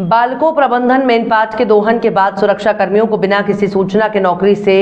बालको प्रबंधन मेनपाट के दोहन के बाद सुरक्षा कर्मियों को बिना किसी सूचना के नौकरी से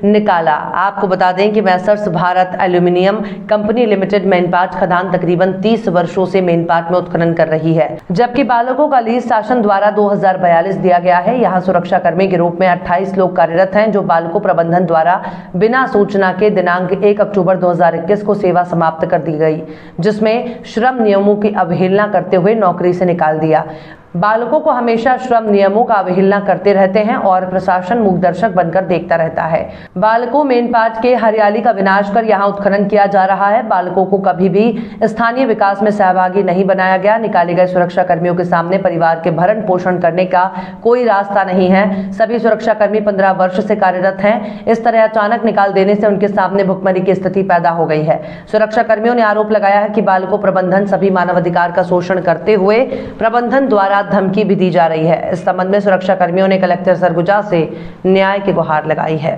निकाला। आपको बता दें कि messrs Bharat aluminium company limited Mainpat खदान तकरीबन 30 वर्षों से मेनपाट में उत्खनन कर रही है, जबकि बालकों का लीज शासन द्वारा 2042 दिया गया है। यहाँ सुरक्षा कर्मी के रूप में 28 लोग कार्यरत हैं, जो बालको प्रबंधन द्वारा बिना सूचना के दिनांक 1 अक्टूबर 2021 को सेवा समाप्त कर दी गई, जिसमें श्रम नियमों की अवहेलना करते हुए नौकरी से निकाल दिया। बालकों को हमेशा श्रम नियमों का अवहेलना करते रहते हैं और प्रशासन मूकदर्शक बनकर देखता रहता है। बालको मेनपाट के हरियाली का विनाश कर यहाँ उत्खनन किया जा रहा है। बालकों को कभी भी स्थानीय विकास में सहभागी नहीं बनाया गया। निकाले गए सुरक्षा कर्मियों के सामने परिवार के भरण पोषण करने का कोई रास्ता नहीं है। सभी सुरक्षा कर्मी 15 वर्ष से कार्यरत हैं। इस तरह अचानक निकाल देने से उनके सामने भुखमरी की स्थिति पैदा हो गई है। सुरक्षा कर्मियों ने आरोप लगाया है कि बालको प्रबंधन सभी मानवाधिकार का शोषण करते हुए प्रबंधन द्वारा धमकी भी दी जा रही है। इस संबंध में सुरक्षा कर्मियों ने कलेक्टर सरगुजा से न्याय की गुहार लगाई है।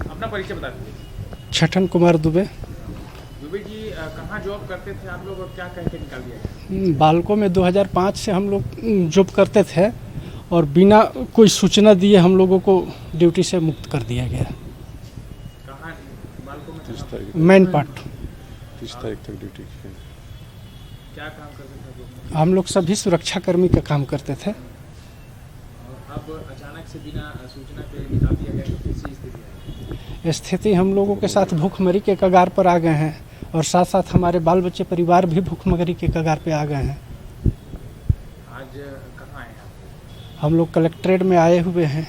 अपना परिचय बता दीजिए। छठन कुमार दुबे। दुबे जी, कहाँ जॉब करते थे आप लोग और क्या कह के निकाल दिया गया? बालको में 2005 से हम लोग जॉब करते थे और बिना कोई सूचना दिए हम लोगों को ड्यूटी से मुक्त कर दिया गया। कहाँ बालको में? 30 तारीख मेनपाट 30 तारीख तक ड्यूटी की। क्या काम करते थे? हम लोग सभी सुरक्षा कर्मी का काम करते थे। अब अचानक से बिना सूचना के निकाल दिया गया, तो कैसी स्थिति है? स्थिति हम लोगों के साथ भूखमरी के कगार पर आ गए हैं और साथ साथ हमारे बाल बच्चे परिवार भी भूखमरी के कगार पर आ गए हैं। आज कहाँ आए आप? हम लोग कलेक्ट्रेट में आए हुए हैं।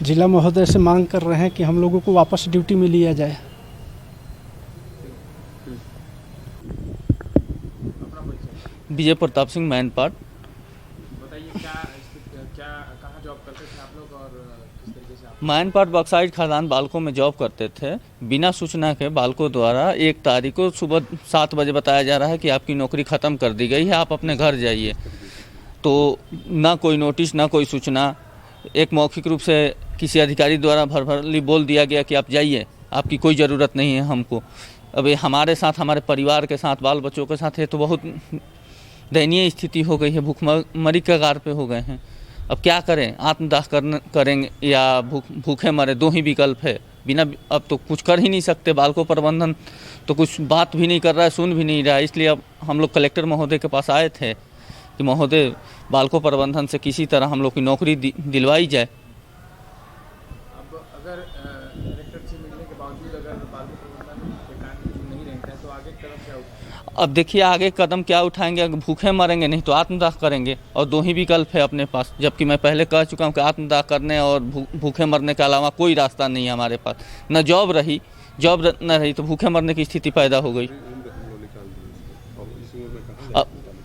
जिला महोदय से मांग कर रहे हैं कि हम लोगों को वापस ड्यूटी में लिया जाए। विजय प्रताप सिंह मेनपाट। बताइए क्या कहाँ जॉब करते थे आप लोग और किस तरीके से आप? मेनपाट बॉक्साइट खदान बालको में जॉब करते थे। बिना सूचना के बालको द्वारा 1 तारीख को सुबह 7 बजे बताया जा रहा है कि आपकी नौकरी ख़त्म कर दी गई है, आप अपने घर जाइए। तो ना कोई नोटिस ना कोई सूचना, एक मौखिक रूप से किसी अधिकारी द्वारा भरभरली बोल दिया गया कि आप जाइए, आपकी कोई ज़रूरत नहीं है हमको। अब ये हमारे साथ, हमारे परिवार के साथ, बाल बच्चों के साथ है तो बहुत दयनीय स्थिति हो गई है, भूखमरी के कगार पे हो गए हैं। अब क्या करें, आत्मदाह करेंगे या भूखे मरे, 2 ही विकल्प है। बिना अब तो कुछ कर ही नहीं सकते। बालको प्रबंधन तो कुछ बात भी नहीं कर रहा है, सुन भी नहीं रहा है। इसलिए अब हम लोग कलेक्टर महोदय के पास आए थे कि महोदय बालको प्रबंधन से किसी तरह हम लोग की नौकरी दिलवाई जाए। अब अगर कलेक्टर से मिलने के बावजूद अगर बालको प्रबंधन के कार्य नहीं रहते हैं तो आगे कदम क्या उठाएंगे? अब देखिए आगे कदम क्या उठाएंगे। अगर भूखे मरेंगे नहीं तो आत्मदाह करेंगे, और 2 ही विकल्प है अपने पास। जबकि मैं पहले कह चुका हूँ कि आत्मदाह करने और भूखे मरने के अलावा कोई रास्ता नहीं है हमारे पास। न जॉब रही, जॉब न रही तो भूखे मरने की स्थिति पैदा हो गई।